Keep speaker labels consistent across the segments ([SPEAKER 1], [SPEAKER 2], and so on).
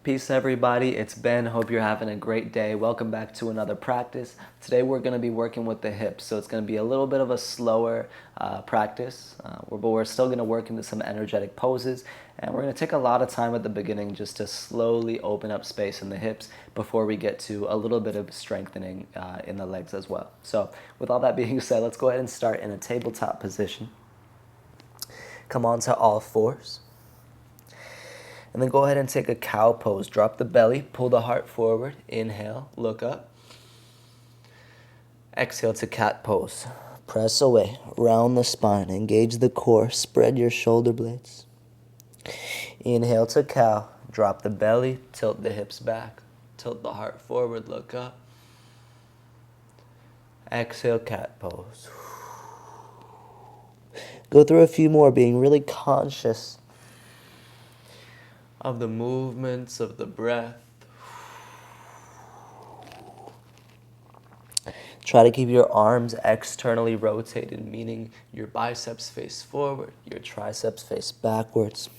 [SPEAKER 1] Peace everybody, it's Ben. Hope you're having a great day. Welcome back to another practice. Today we're going to be working with the hips, so it's going to be a little bit of a slower practice, but we're still going to work into some energetic poses, and we're going to take a lot of time at the beginning just to slowly open up space in the hips before we get to a little bit of strengthening in the legs as well. So with all that being said, let's go ahead and start in a tabletop position. Come on to all fours. And then go ahead and take a cow pose. Drop the belly, pull the heart forward. Inhale, look up. Exhale to cat pose. Press away, round the spine, engage the core, spread your shoulder blades. Inhale to cow, drop the belly, tilt the hips back, tilt the heart forward, look up. Exhale, cat pose. Go through a few more, being really conscious of the movements of the breath. Try to keep your arms externally rotated, meaning your biceps face forward, your triceps face backwards.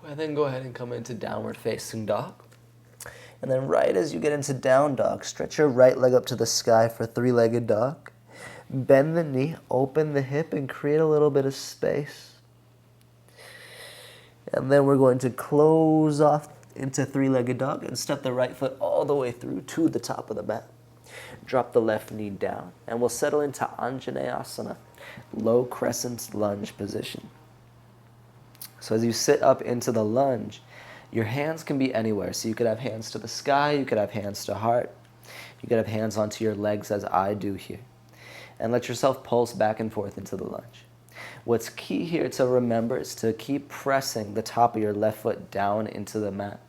[SPEAKER 1] And then go ahead and come into downward facing dog. And then right as you get into down dog, stretch your right leg up to the sky for three-legged dog. Bend the knee, open the hip, and create a little bit of space. And then we're going to close off into three-legged dog and step the right foot all the way through to the top of the mat. Drop the left knee down, and we'll settle into Anjaneyasana, low crescent lunge position. So as you sit up into the lunge, your hands can be anywhere. So you could have hands to the sky, you could have hands to heart, you could have hands onto your legs as I do here. And let yourself pulse back and forth into the lunge. What's key here to remember is to keep pressing the top of your left foot down into the mat.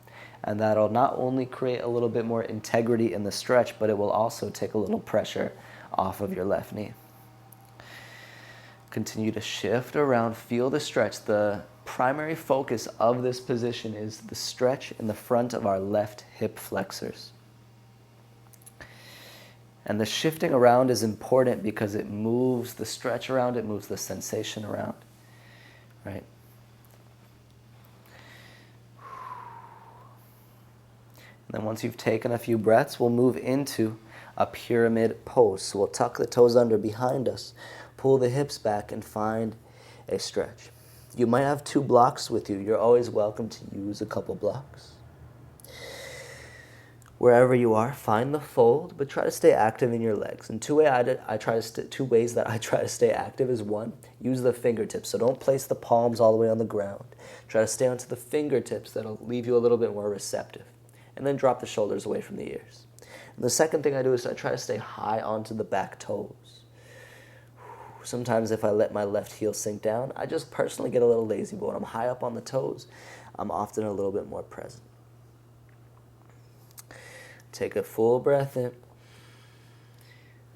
[SPEAKER 1] And that'll not only create a little bit more integrity in the stretch, but it will also take a little pressure off of your left knee. Continue to shift around, feel the stretch. The primary focus of this position is the stretch in the front of our left hip flexors. And the shifting around is important because it moves the stretch around, it moves the sensation around, right? And then once you've taken a few breaths, we'll move into a pyramid pose. So we'll tuck the toes under behind us, pull the hips back, and find a stretch. You might have two blocks with you. You're always welcome to use a couple blocks. Wherever you are, find the fold, but try to stay active in your legs. And two ways that I try to stay active is one, use the fingertips. So don't place the palms all the way on the ground. Try to stay onto the fingertips. That'll leave you a little bit more receptive. And then drop the shoulders away from the ears. And the second thing I do is I try to stay high onto the back toes. Sometimes if I let my left heel sink down, I just personally get a little lazy, but when I'm high up on the toes, I'm often a little bit more present. Take a full breath in.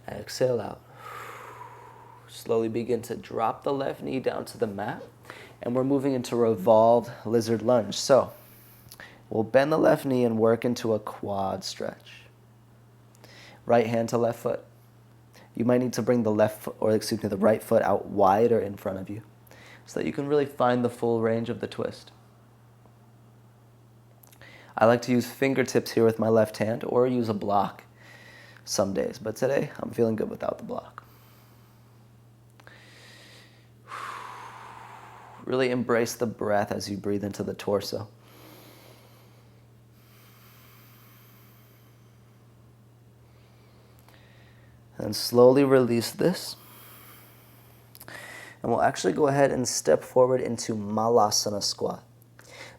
[SPEAKER 1] Exhale out. Slowly begin to drop the left knee down to the mat. And we're moving into revolved lizard lunge. So we'll bend the left knee and work into a quad stretch. Right hand to left foot. You might need to bring the the right foot out wider in front of you so that you can really find the full range of the twist. I like to use fingertips here with my left hand or use a block some days, but today I'm feeling good without the block. Really embrace the breath as you breathe into the torso. And slowly release this. And we'll actually go ahead and step forward into Malasana squat.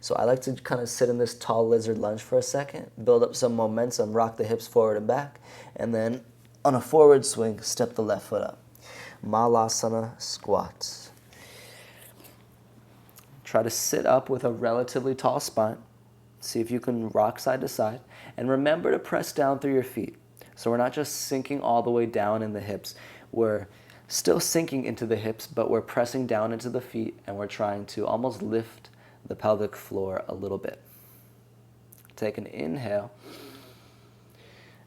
[SPEAKER 1] So I like to kind of sit in this tall lizard lunge for a second, build up some momentum, rock the hips forward and back, and then on a forward swing, step the left foot up. Malasana squat. Try to sit up with a relatively tall spine. See if you can rock side to side. And remember to press down through your feet. So we're not just sinking all the way down in the hips. We're still sinking into the hips, but we're pressing down into the feet, and we're trying to almost lift the pelvic floor a little bit. Take an inhale.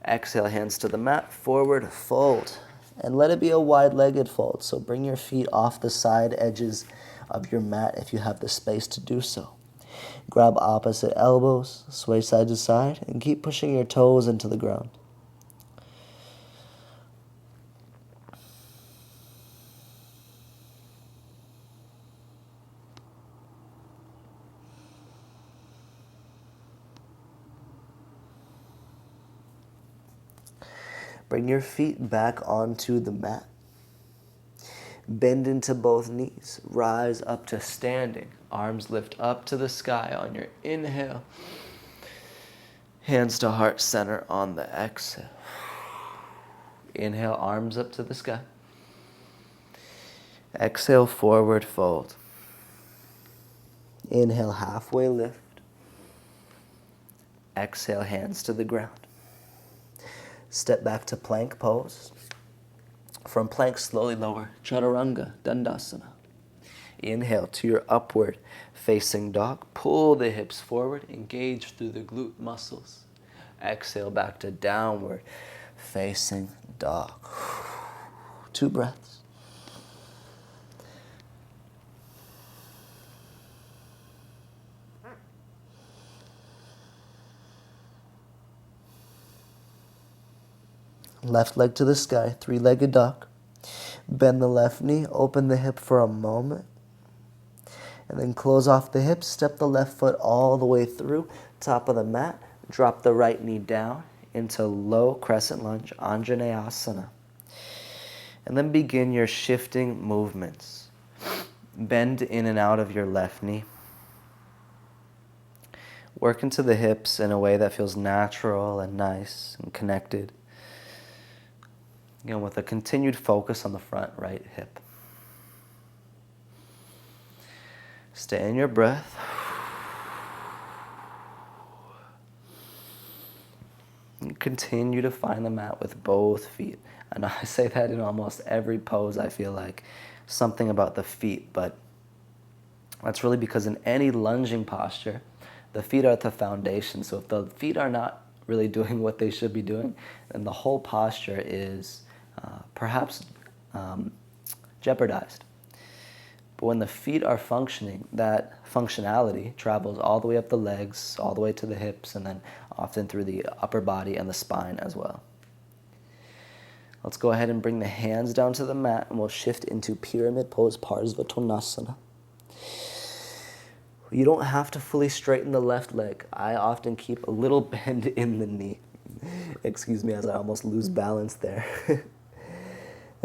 [SPEAKER 1] Exhale, hands to the mat, forward fold. And let it be a wide-legged fold. So bring your feet off the side edges of your mat if you have the space to do so. Grab opposite elbows, sway side to side, and keep pushing your toes into the ground. Bring your feet back onto the mat. Bend into both knees. Rise up to standing. Arms lift up to the sky on your inhale. Hands to heart center on the exhale. Inhale, arms up to the sky. Exhale, forward fold. Inhale, halfway lift. Exhale, hands to the ground. Step back to plank pose. From plank, slowly lower. Chaturanga, Dandasana. Inhale to your upward facing dog. Pull the hips forward. Engage through the glute muscles. Exhale back to downward facing dog. 2 breaths. Left leg to the sky, 3-legged dog. Bend the left knee, open the hip for a moment. And then close off the hips, step the left foot all the way through, top of the mat. Drop the right knee down into low crescent lunge, Anjaneyasana. And then begin your shifting movements. Bend in and out of your left knee. Work into the hips in a way that feels natural and nice and connected. Again, with a continued focus on the front right hip. Stay in your breath. And continue to find the mat with both feet. I know I say that in almost every pose, I feel like. Something about the feet, but that's really because in any lunging posture, the feet are at the foundation. So if the feet are not really doing what they should be doing, then the whole posture is perhaps jeopardized. But when the feet are functioning, that functionality travels all the way up the legs, all the way to the hips, and then often through the upper body and the spine as well. Let's go ahead and bring the hands down to the mat, and we'll shift into pyramid pose, Parsvatonasana. You don't have to fully straighten the left leg. I often keep a little bend in the knee. Excuse me as I almost lose balance there.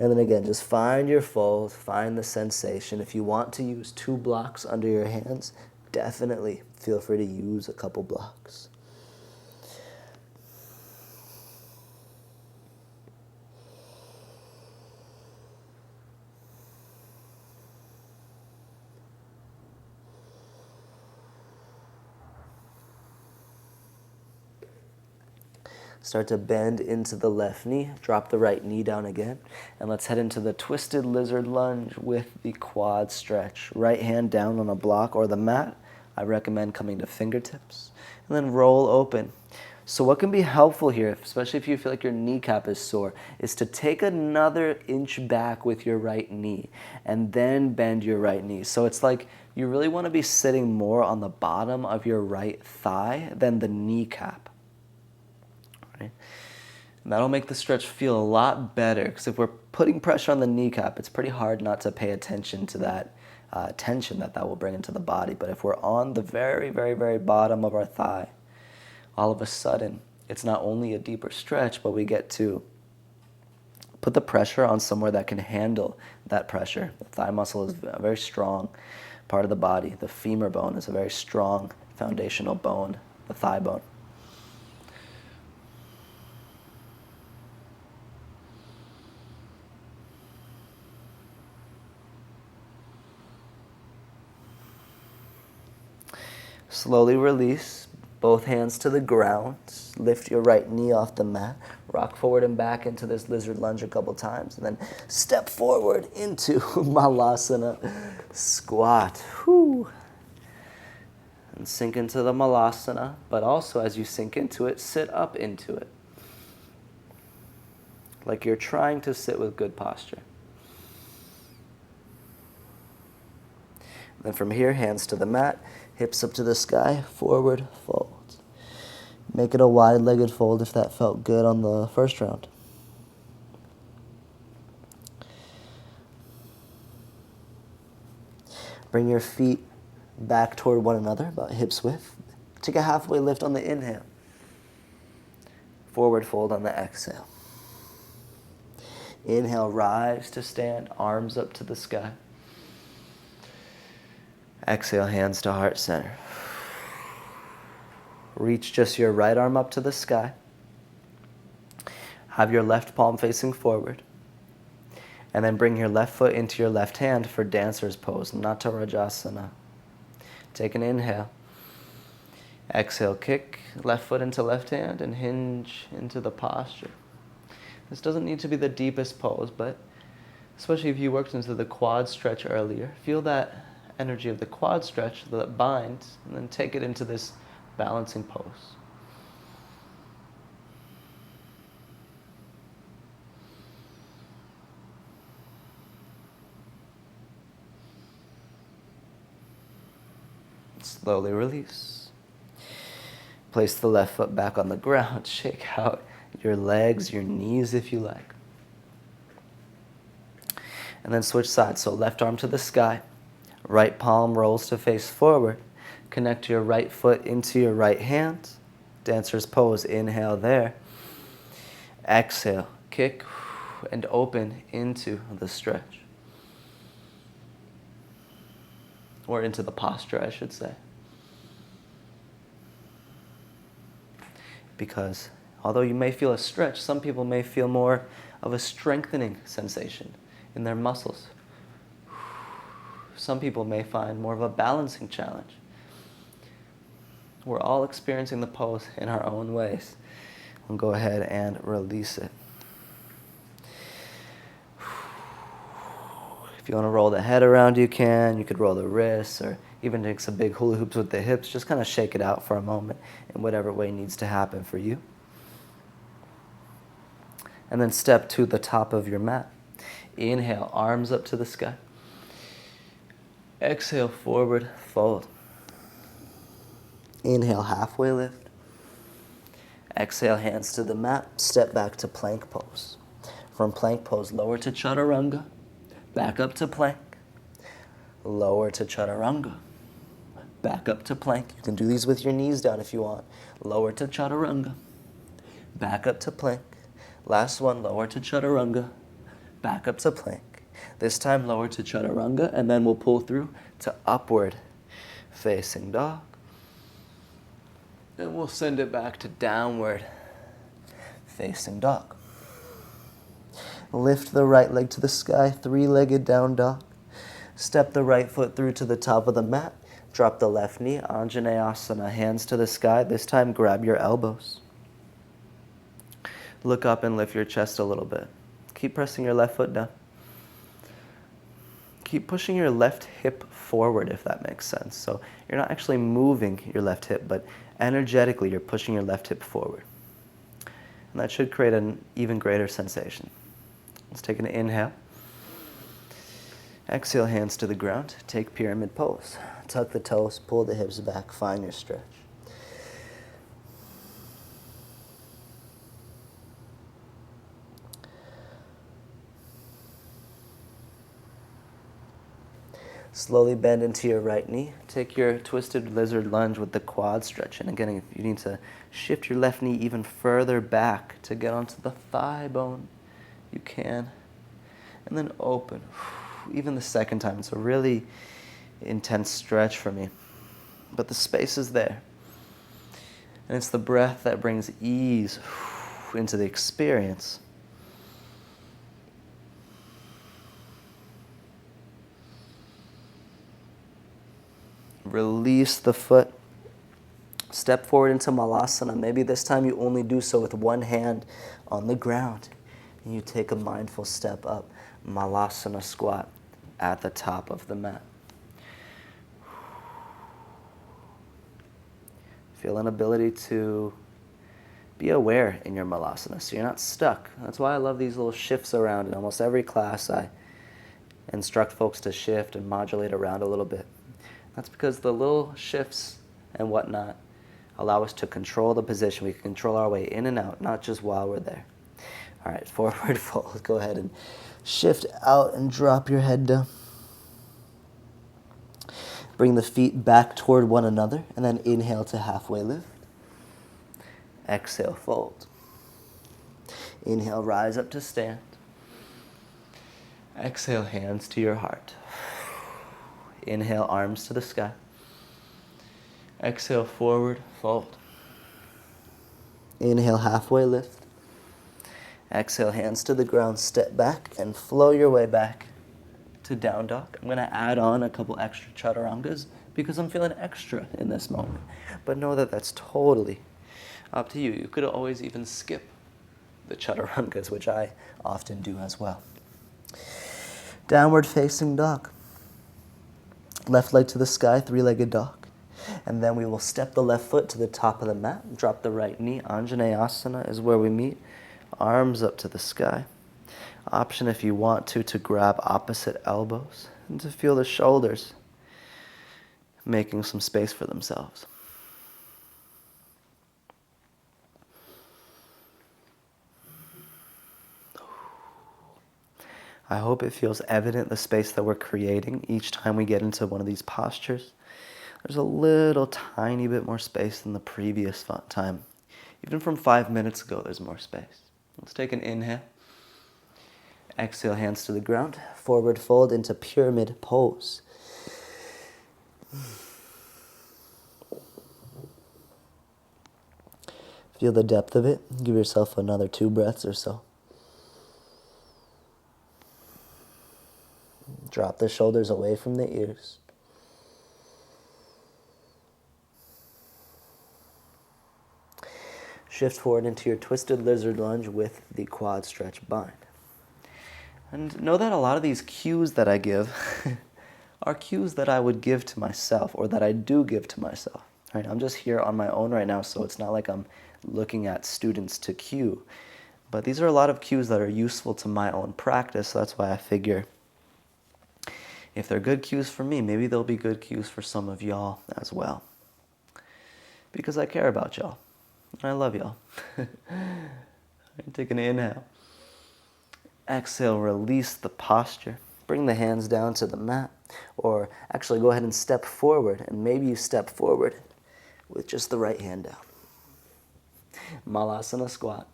[SPEAKER 1] And then again, just find your fold, find the sensation. If you want to use 2 blocks under your hands, definitely feel free to use a couple blocks. Start to bend into the left knee. Drop the right knee down again. And let's head into the twisted lizard lunge with the quad stretch. Right hand down on a block or the mat. I recommend coming to fingertips. And then roll open. So what can be helpful here, especially if you feel like your kneecap is sore, is to take another inch back with your right knee and then bend your right knee. So it's like you really want to be sitting more on the bottom of your right thigh than the kneecap. Right? And that'll make the stretch feel a lot better, because if we're putting pressure on the kneecap, it's pretty hard not to pay attention to that tension that will bring into the body. But if we're on the very, very, very bottom of our thigh, all of a sudden, it's not only a deeper stretch, but we get to put the pressure on somewhere that can handle that pressure. The thigh muscle is a very strong part of the body. The femur bone is a very strong foundational bone, the thigh bone. Slowly release, both hands to the ground. Lift your right knee off the mat. Rock forward and back into this lizard lunge a couple times. And then step forward into Malasana squat. Whew. And sink into the Malasana. But also, as you sink into it, sit up into it. Like you're trying to sit with good posture. Then from here, hands to the mat, hips up to the sky, forward fold. Make it a wide-legged fold if that felt good on the first round. Bring your feet back toward one another, about hips width. Take a halfway lift on the inhale. Forward fold on the exhale. Inhale, rise to stand, arms up to the sky. Exhale, hands to heart center. Reach just your right arm up to the sky. Have your left palm facing forward. And then bring your left foot into your left hand for dancer's pose, Natarajasana. Take an inhale. Exhale, kick left foot into left hand and hinge into the posture. This doesn't need to be the deepest pose, but especially if you worked into the quad stretch earlier, feel that energy of the quad stretch that binds, and then take it into this balancing pose. Slowly release. Place the left foot back on the ground. Shake out your legs, your knees if you like. And then switch sides. So left arm to the sky. Right palm rolls to face forward. Connect your right foot into your right hand. Dancer's pose. Inhale there. Exhale. Kick and open into the stretch. Or into the posture, I should say. Because although you may feel a stretch, some people may feel more of a strengthening sensation in their muscles. Some people may find more of a balancing challenge. We're all experiencing the pose in our own ways. We'll go ahead and release it. If you want to roll the head around, you can. You could roll the wrists or even take some big hula hoops with the hips. Just kind of shake it out for a moment in whatever way needs to happen for you. And then step to the top of your mat. Inhale, arms up to the sky. Exhale, forward fold. Inhale, halfway lift. Exhale, hands to the mat. Step back to plank pose. From plank pose, lower to chaturanga. Back up to plank. Lower to chaturanga. Back up to plank. You can do these with your knees down if you want. Lower to chaturanga. Back up to plank. Last one, lower to chaturanga. Back up to plank. This time, lower to chaturanga, and then we'll pull through to upward facing dog. Then we'll send it back to downward facing dog. Lift the right leg to the sky, three-legged down dog. Step the right foot through to the top of the mat. Drop the left knee, Anjaneyasana, hands to the sky. This time, grab your elbows. Look up and lift your chest a little bit. Keep pressing your left foot down. Keep pushing your left hip forward, if that makes sense. So you're not actually moving your left hip, but energetically you're pushing your left hip forward. And that should create an even greater sensation. Let's take an inhale. Exhale, hands to the ground. Take pyramid pose. Tuck the toes, pull the hips back, find your stretch. Slowly bend into your right knee. Take your twisted lizard lunge with the quad stretch. And again, if you need to shift your left knee even further back to get onto the thigh bone, you can. And then open. Even the second time, it's a really intense stretch for me. But the space is there. And it's the breath that brings ease into the experience. Release the foot. Step forward into Malasana. Maybe this time you only do so with one hand on the ground. And you take a mindful step up. Malasana squat at the top of the mat. Feel an ability to be aware in your Malasana so you're not stuck. That's why I love these little shifts around. In almost every class I instruct folks to shift and modulate around a little bit. That's because the little shifts and whatnot allow us to control the position. We can control our way in and out, not just while we're there. All right, forward fold. Go ahead and shift out and drop your head down. Bring the feet back toward one another, and then inhale to halfway lift. Exhale, fold. Inhale, rise up to stand. Exhale, hands to your heart. Inhale, arms to the sky. Exhale, forward, fold. Inhale, halfway lift. Exhale, hands to the ground, step back, and flow your way back to down dog. I'm going to add on a couple extra chaturangas because I'm feeling extra in this moment. But know that that's totally up to you. You could always even skip the chaturangas, which I often do as well. Downward facing dog. Left leg to the sky, three-legged dog. And then we will step the left foot to the top of the mat, drop the right knee. Anjaneyasana is where we meet. Arms up to the sky. Option if you want to grab opposite elbows and to feel the shoulders making some space for themselves. I hope it feels evident the space that we're creating each time we get into one of these postures. There's a little tiny bit more space than the previous time. Even from 5 minutes ago, there's more space. Let's take an inhale. Exhale, hands to the ground. Forward fold into pyramid pose. Feel the depth of it. Give yourself another 2 breaths or so. Drop the shoulders away from the ears. Shift forward into your twisted lizard lunge with the quad stretch bind. And know that a lot of these cues that I give are cues that I would give to myself, or that I do give to myself. Right? I'm just here on my own right now, so it's not like I'm looking at students to cue. But these are a lot of cues that are useful to my own practice, so that's why I figure if they're good cues for me, maybe they'll be good cues for some of y'all as well. Because I care about y'all. I love y'all. Take an inhale. Exhale, release the posture. Bring the hands down to the mat. Or actually go ahead and step forward. And maybe you step forward with just the right hand down. Malasana squat.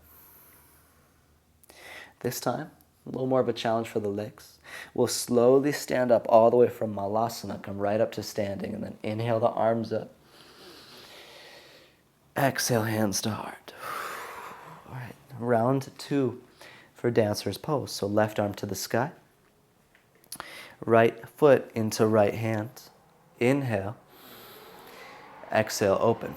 [SPEAKER 1] This time, a little more of a challenge for the legs. We'll slowly stand up all the way from Malasana, come right up to standing, and then inhale the arms up. Exhale, hands to heart. All right, round 2 for dancer's pose. So left arm to the sky. Right foot into right hand. Inhale. Exhale, open.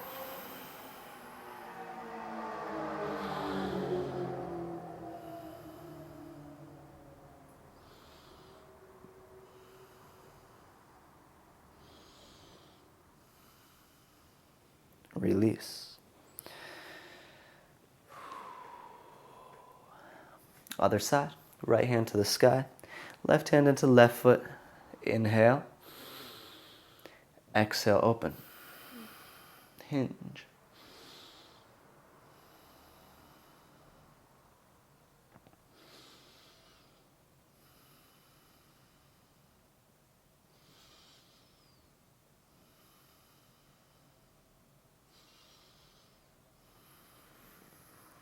[SPEAKER 1] Release. Other side, right hand to the sky, left hand into left foot, inhale, exhale, open, hinge.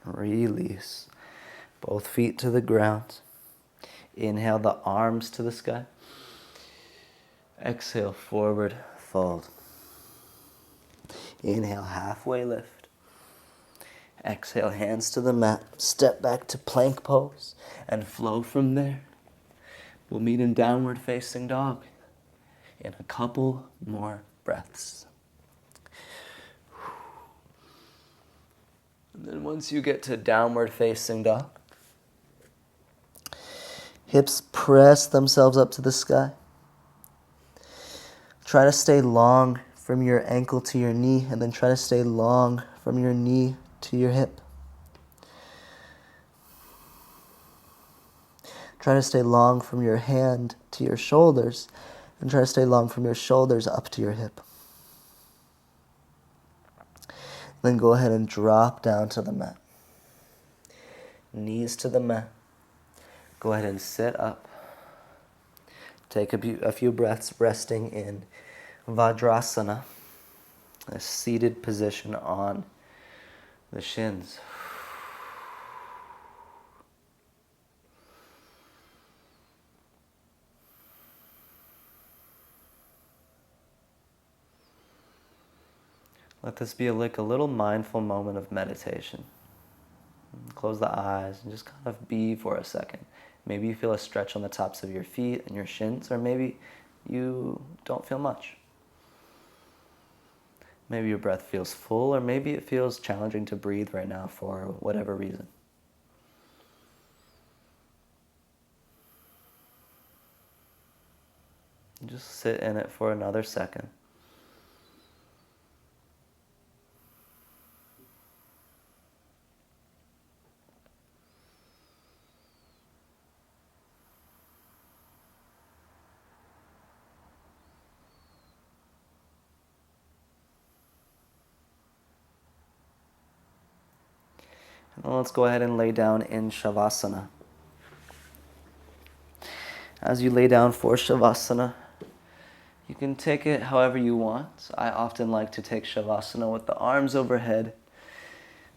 [SPEAKER 1] Release. Both feet to the ground. Inhale the arms to the sky. Exhale, forward fold. Inhale, halfway lift. Exhale, hands to the mat. Step back to plank pose and flow from there. We'll meet in downward facing dog in a couple more breaths. And then once you get to downward facing dog, hips press themselves up to the sky. Try to stay long from your ankle to your knee, and then try to stay long from your knee to your hip. Try to stay long from your hand to your shoulders, And try to stay long from your shoulders up to your hip. Then go ahead and drop down to the mat. Knees to the mat. Go ahead and sit up. Take a few breaths resting in Vajrasana, a seated position on the shins. Let this be like a little mindful moment of meditation. Close the eyes and just kind of be for a second. Maybe you feel a stretch on the tops of your feet and your shins, or maybe you don't feel much. Maybe your breath feels full, or maybe it feels challenging to breathe right now for whatever reason. Just sit in it for another second. And let's go ahead and lay down in Shavasana. As you lay down for Shavasana, you can take it however you want. I often like to take Shavasana with the arms overhead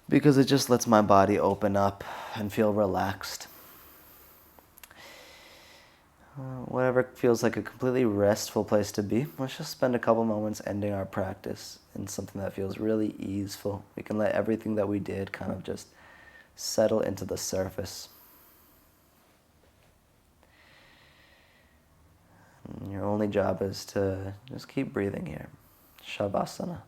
[SPEAKER 1] because it just lets my body open up and feel relaxed. Whatever feels like a completely restful place to be, let's just spend a couple moments ending our practice in something that feels really easeful. We can let everything that we did kind of just settle into the surface. And your only job is to just keep breathing here. Shavasana.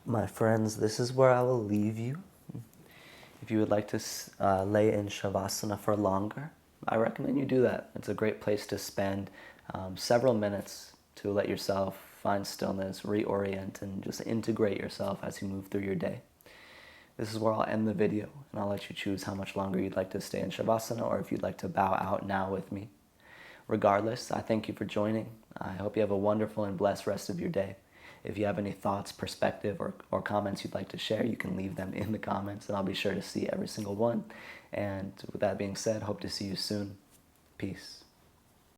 [SPEAKER 1] My friends, this is where I will leave you. If you would like to lay in Shavasana for longer, I recommend you do that. It's a great place to spend several minutes to let yourself find stillness, reorient, and just integrate yourself as you move through your day. This is where I'll end the video, and I'll let you choose how much longer you'd like to stay in Shavasana or if you'd like to bow out now with me. Regardless, I thank you for joining. I hope you have a wonderful and blessed rest of your day. If you have any thoughts, perspective, or comments you'd like to share, you can leave them in the comments, and I'll be sure to see every single one. And with that being said, hope to see you soon. Peace.